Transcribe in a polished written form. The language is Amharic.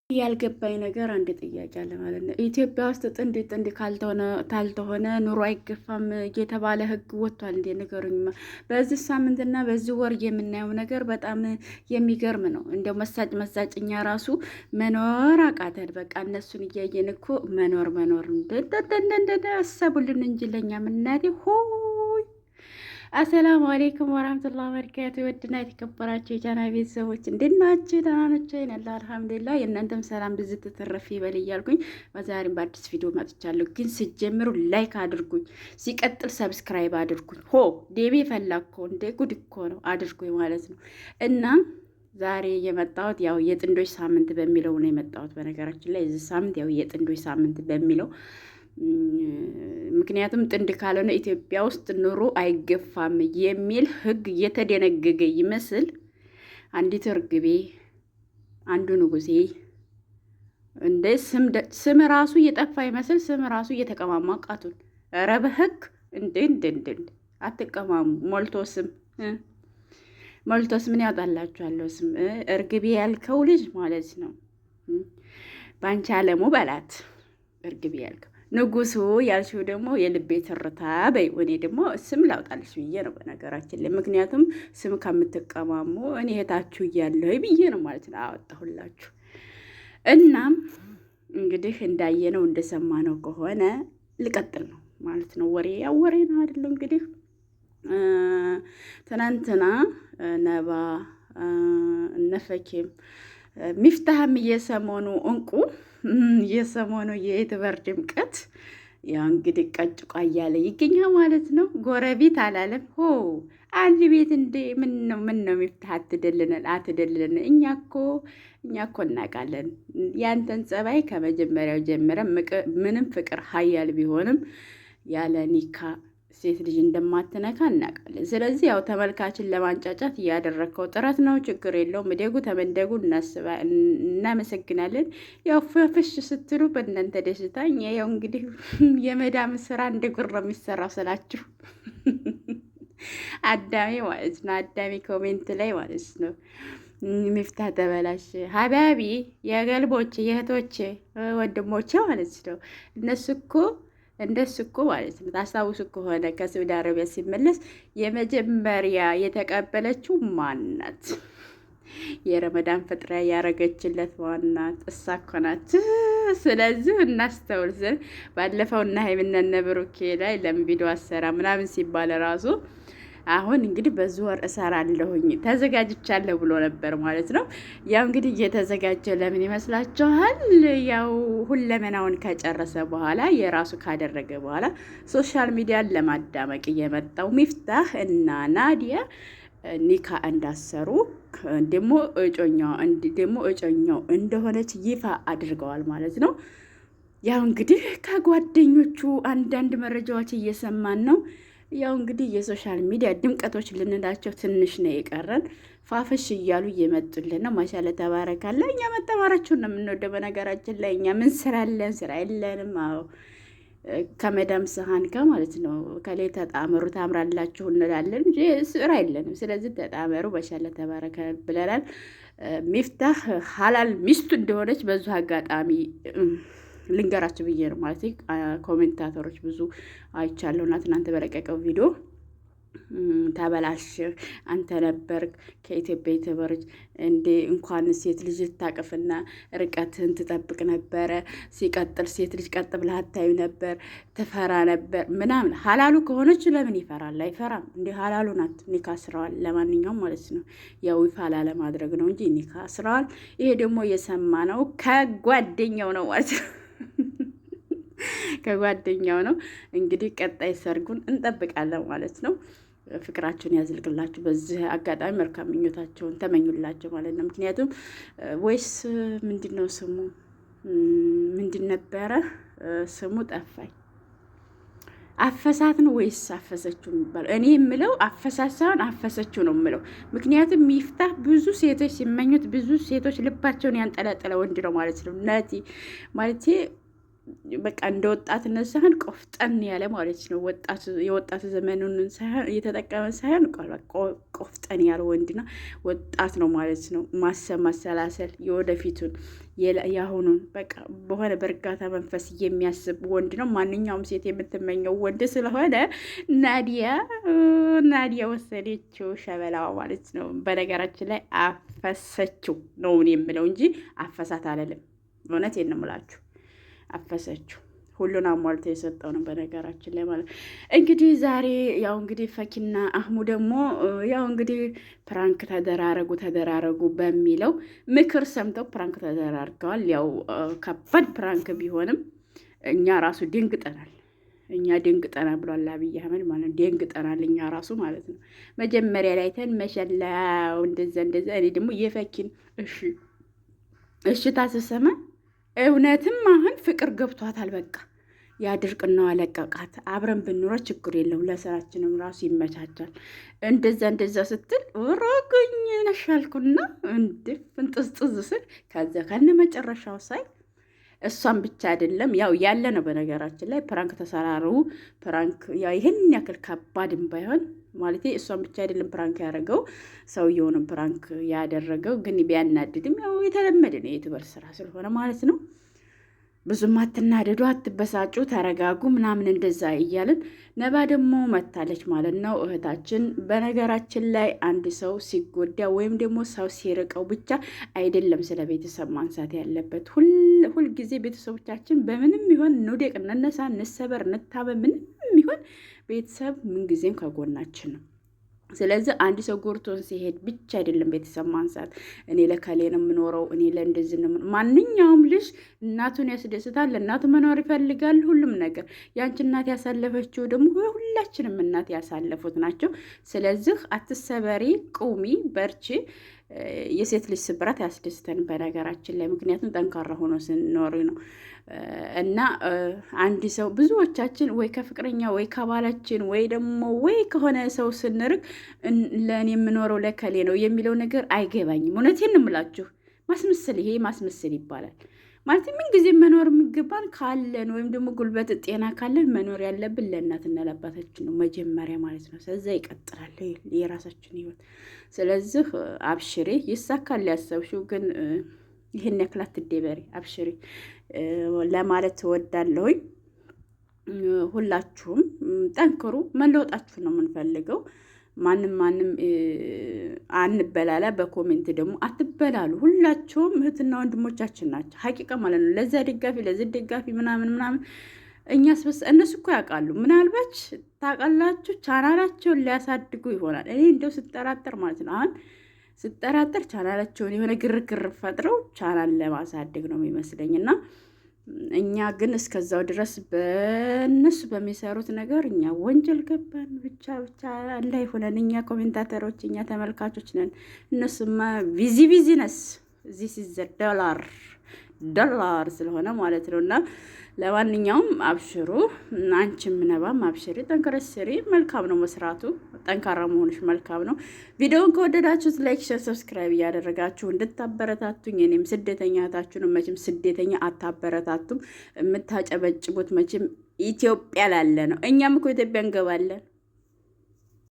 ያልገባኝ ነገር አንድ ጥያቄ አለ ማለት ነው። ኢትዮጵያ ውስጥ ጥንድ ጥንድ ካልተሆነ ኑሮ አይገፋም የተባለ ሕግ ወጥቷል እንዴ? ንገሩኝማ። በዚህ ሳምንትና በዚህ ወር የምናየው ነገር በጣም የሚገርም ነው። እንደው መሳጭ እኛ ራሱ መኖር አቃተን። በቃ እነሱን እያየን እኮ መኖር እንደንደ አሰቡልን እንጂ ለኛ ምናቴ አሰላሙ አሌይኩም ወራህመቱላሂ ወበረካቱ። ውድና የተከበራችሁ የቻና ቤተሰቦች እንዴት ናችሁ? ደህና ናችሁ? ይነላ አልሐምዱሊላህ። የእናንተም ሰላም ብዝት ተተረፍ ይበል እያልኩኝ በዛሬም በአዲስ ቪዲዮ መጥቻለሁ። ግን ሲጀምሩ ላይክ አድርጉኝ፣ ሲቀጥል ሰብስክራይብ አድርጉኝ። ዴቤ ፈላኮ እንደ ጉድ እኮ ነው አድርጉኝ ማለት ነው። እና ዛሬ የመጣሁት ያው የጥንዶች ሳምንት በሚለው ነው የመጣሁት። በነገራችን ላይ እዚህ ሳምንት ያው የጥንዶች ሳምንት በሚለው ምክንያቱም ጥንድ ካልሆነ ኢትዮጵያ ውስጥ ኑሮ አይገፋም የሚል ሕግ እየተደነገገ ይመስል አንዲት እርግቤ አንዱ ንጉሴ እንደ ስም ራሱ እየጠፋ ይመስል ስም ራሱ እየተቀማማ ቃቱን ኧረ በሕግ እንደ አትቀማሙ። ሞልቶስ ምን ያወጣላችኋለሁ? ስም እርግቤ ያልከው ልጅ ማለት ነው። ባንቺ አለሙ በላት እርግቤ ያልከው ንጉሱ ያልሽው ደግሞ የልቤ ትርታ በይ። እኔ ደግሞ ስም ላውጣልሽ ብዬ ነው በነገራችን ላይ። ምክንያቱም ስም ከምትቀማሙ እኔ እህታችሁ እያለሁ ብዬ ነው ማለት ነው አወጣሁላችሁ። እናም እንግዲህ እንዳየነው እንደሰማነው ከሆነ ልቀጥል ነው ማለት ነው። ወሬ ያው ወሬ ነው አይደለም። እንግዲህ ትናንትና ነባ እነፈኬም ሚፍታህም የሰሞኑ እንቁ የሰሞኑ የዩቲዩበር ድምቀት ያው እንግዲህ ቀጭቋ እያለ ይገኛል ማለት ነው። ጎረቤት አላለም አንድ ቤት እንደ ምን ነው ሚፍታህ አትደልለን። እኛ እኮ እናውቃለን ያንተን ጸባይ ከመጀመሪያው ጀምረን ምንም ፍቅር ሀያል ቢሆንም ያለ ኒካ ሴት ልጅ እንደማትነካ እናውቃለን። ስለዚህ ያው ተመልካችን ለማንጫጫት እያደረግከው ጥረት ነው። ችግር የለውም። እደጉ ተመንደጉ፣ እናመሰግናለን። ያው ፍሽ ስትሉ በእናንተ ደስታ እኛ ያው እንግዲህ የመዳም ስራ እንደ ጉር ነው የሚሰራው ስላችሁ አዳሜ ማለት ነው። አዳሜ ኮሜንት ላይ ማለት ነው ሚፍታህ ተበላሽ ሀቢቢ የገልቦች የእህቶች ወንድሞቼ ማለት ነው። እንደሱ እኮ ማለት ነው። ታስታውሱ ከሆነ ከሳውዲ አረቢያ ሲመለስ የመጀመሪያ የተቀበለችው ማናት? የረመዳን ፍጥሪያ ያረገችለት ማናት? እሷ እኮ ናት። ስለዚህ እናስተውል ስል ባለፈው እና ሀይሚና ብሩኬ ላይ ለምን ቪዲዮ አሰራ ምናምን ሲባል ራሱ አሁን እንግዲህ በዚህ ወር እሰራለሁኝ ተዘጋጅቻለሁ ብሎ ነበር ማለት ነው። ያው እንግዲህ እየተዘጋጀ ለምን ይመስላችኋል? ያው ሁለመናውን ከጨረሰ በኋላ የራሱ ካደረገ በኋላ ሶሻል ሚዲያን ለማዳመቅ እየመጣው ሚፍታህ እና ናዲያ ኒካ እንዳሰሩ ደግሞ እጮኛው እንደሆነች ይፋ አድርገዋል ማለት ነው። ያው እንግዲህ ከጓደኞቹ አንዳንድ መረጃዎች እየሰማን ነው። ያው እንግዲህ የሶሻል ሚዲያ ድምቀቶች ልንላቸው ትንሽ ነው የቀረን። ፋፈሽ እያሉ እየመጡልን ነው። ማሻአላ ተባረካለ። እኛ መተማራችሁን ነው የምንወደው። በነገራችን ላይ እኛ ምን ስራ አለን? ስራ የለንም። አዎ ከመዳም ሰሃን ጋር ማለት ነው። ከላይ ተጣመሩ ታምራላችሁ እንላለን እንጂ ስራ የለንም። ስለዚህ ተጣመሩ። ማሻአላ ተባረከ ብለናል። ሚፍታህ ሀላል ሚስቱ እንደሆነች በዙ አጋጣሚ ልንገራችሁ ብዬ ነው ማለት ኮሜንታተሮች ብዙ አይቻለሁና ትናንት በለቀቀው ቪዲዮ ተበላሽ አንተ ነበርክ ከኢትዮጵያ የተበረች እንዴ እንኳን ሴት ልጅ ታቀፍና ርቀትህን ትጠብቅ ነበረ። ሲቀጥል ሴት ልጅ ቀጥ ብለህ አታዩ ነበር፣ ትፈራ ነበር ምናምን። ሀላሉ ከሆነች ለምን ይፈራል? አይፈራም እንዴ? ሀላሉ ናት። ኒካ ስራዋል። ለማንኛውም ማለት ነው ያው ይፋ ላለማድረግ ነው እንጂ ኒካ ስራዋል። ይሄ ደግሞ የሰማነው ከጓደኛው ነው ማለት ነው ከጓደኛው ነው። እንግዲህ ቀጣይ ሰርጉን እንጠብቃለን ማለት ነው። ፍቅራቸውን ያዝልቅላችሁ። በዚህ አጋጣሚ መልካም ምኞታቸውን ተመኙላቸው ማለት ነው። ምክንያቱም ወይስ ምንድን ነው ስሙ ምንድን ነበረ ስሙ ጠፋኝ። አፈሳት ነው ወይስ አፈሰችው የሚባለው? እኔ የምለው አፈሳት ሳይሆን አፈሰችው ነው የምለው። ምክንያቱም ሚፍታህ ብዙ ሴቶች ሲመኙት ብዙ ሴቶች ልባቸውን ያንጠለጠለ ወንድ ነው ማለት ነው። ናቲ ማለት በቃ እንደ ወጣትነት ሳይሆን ቆፍጠን ያለ ማለት ነው። የወጣት ዘመኑን ሳይሆን እየተጠቀመ ሳይሆን ቆፍጠን ያለ ወንድና ወጣት ነው ማለት ነው። ማሰብ፣ ማሰላሰል የወደፊቱን የአሁኑን በቃ በሆነ በእርጋታ መንፈስ የሚያስብ ወንድ ነው። ማንኛውም ሴት የምትመኘው ወንድ ስለሆነ ናዲያ ወሰደችው ሸበላዋ ማለት ነው። በነገራችን ላይ አፈሰችው ነው የምለው እንጂ አፈሳት አለልም። እውነት የንምላችሁ አፈሰችው። ሁሉን አሟልቶ የሰጠው ነው በነገራችን ላይ ማለት እንግዲህ ዛሬ ያው እንግዲህ ፈኪና አህሙ ደግሞ ያው እንግዲህ ፕራንክ ተደራረጉ በሚለው ምክር ሰምተው ፕራንክ ተደራርገዋል። ያው ከባድ ፕራንክ ቢሆንም እኛ ራሱ ደንግጠናል ብሏል አብይ አህመድ ማለት ደንግጠናል እኛ ራሱ ማለት ነው። መጀመሪያ ላይ መሸላው እንደዛ እኔ ደግሞ የፈኪን እሺ ታስሰማ እውነትም አሁን ፍቅር ገብቷታል። በቃ ያድርቅና አለቀቃት። አብረን ብንኖር ችግር የለም ለስራችንም ራሱ ይመቻቻል። እንደዛ ስትል ሮግኝ ነሻልኩና ፍንጥዝጥዝ ስል ከዛ ከነ መጨረሻው ሳይ እሷን ብቻ አይደለም ያው ያለ ነው። በነገራችን ላይ ፕራንክ ተሰራሩ። ፕራንክ ያው ይሄን ያክል ከባድም ባይሆን ማለት እሷን ብቻ አይደለም ፕራንክ ያደረገው ሰውየውንም ፕራንክ ያደረገው። ግን ቢያናድድም ያው የተለመደ ነው የዩቲዩበር ስራ ስለሆነ ማለት ነው። ብዙም አትናደዱ፣ አትበሳጩ፣ ተረጋጉ ምናምን እንደዛ እያልን ነባ ደግሞ መታለች ማለት ነው እህታችን። በነገራችን ላይ አንድ ሰው ሲጎዳ ወይም ደግሞ ሰው ሲርቀው ብቻ አይደለም ስለ ቤተሰብ ማንሳት ያለበት። ሁልጊዜ ቤተሰቦቻችን በምንም ይሆን እንውደቅ፣ እንነሳ፣ እንሰበር፣ እንታመም ምንም ይሆን ቤተሰብ ምንጊዜም ከጎናችን ነው። ስለዚህ አንድ ሰው ጎርቶን ሲሄድ ብቻ አይደለም ቤተሰብ ማንሳት። እኔ ለከሌ ነው የምኖረው፣ እኔ ለእንደዚህ ነው። ማንኛውም ልጅ እናቱን ያስደስታል፣ ለእናቱ መኖር ይፈልጋል። ሁሉም ነገር ያንቺ እናት ያሳለፈችው ደግሞ ሁላችንም እናት ያሳለፉት ናቸው። ስለዚህ አትሰበሪ፣ ቁሚ፣ በርቺ። የሴት ልጅ ስብራት ያስደስተን በነገራችን ላይ ምክንያቱም ጠንካራ ሆኖ ስንኖር ነው። እና አንድ ሰው ብዙዎቻችን ወይ ከፍቅረኛ ወይ ከባላችን ወይ ደግሞ ወይ ከሆነ ሰው ስንርቅ ለእኔ የምኖረው ለከሌ ነው የሚለው ነገር አይገባኝም። እውነቴን ነው የምላችሁ። ማስመሰል፣ ይሄ ማስመሰል ይባላል። ማለት ምን ጊዜ መኖር የሚገባን ካለን ወይም ደግሞ ጉልበት ጤና ካለን መኖር ያለብን ለእናትና ለአባታችን ነው መጀመሪያ ማለት ነው። ስለዛ ይቀጥላል የራሳችን ህይወት። ስለዚህ አብሽሬ ይሳካል ያሰብሽው፣ ግን ይህን ያክል አትደበሪ፣ አብሽሬ ለማለት ትወዳለሁኝ። ሁላችሁም ጠንክሩ፣ መለወጣችሁ ነው የምንፈልገው። ማንም አንበላላ። በኮሜንት ደግሞ አትበላሉ። ሁላችሁም እህትና ወንድሞቻችን ናቸው ሀቂቃ ማለት ነው። ለዛ ደጋፊ ለዚህ ደጋፊ ምናምን እኛስ እነሱ እኮ ያውቃሉ። ምናልባት ታውቃላችሁ ቻናላቸውን ሊያሳድጉ ይሆናል። እኔ እንደው ስጠራጠር ማለት ነው አሁን ስጠራጠር ቻናላቸውን የሆነ ግርግር ፈጥረው ቻናል ለማሳደግ ነው የሚመስለኝ። እና እኛ ግን እስከዛው ድረስ በእነሱ በሚሰሩት ነገር እኛ ወንጀል ገባን። ብቻ እንዳይሆነን እኛ ኮሜንታተሮች፣ እኛ ተመልካቾች ነን። እነሱማ ቢዚነስ ዚስ ኢዝ ዶላር ስለሆነ ማለት ነው። እና ለማንኛውም አብሽሩ፣ አንቺም ነባም አብሽሪ፣ ጠንከረሽ ስሪ። መልካም ነው መስራቱ፣ ጠንካራ መሆንሽ መልካም ነው። ቪዲዮውን ከወደዳችሁት ላይክ፣ ሼር፣ ሰብስክራይብ እያደረጋችሁ እንድታበረታቱኝ። እኔም ስደተኛ እህታችሁ ነው። መቼም ስደተኛ አታበረታቱም። የምታጨበጭቡት መቼም ኢትዮጵያ ላለ ነው። እኛም እኮ ኢትዮጵያ እንገባለን።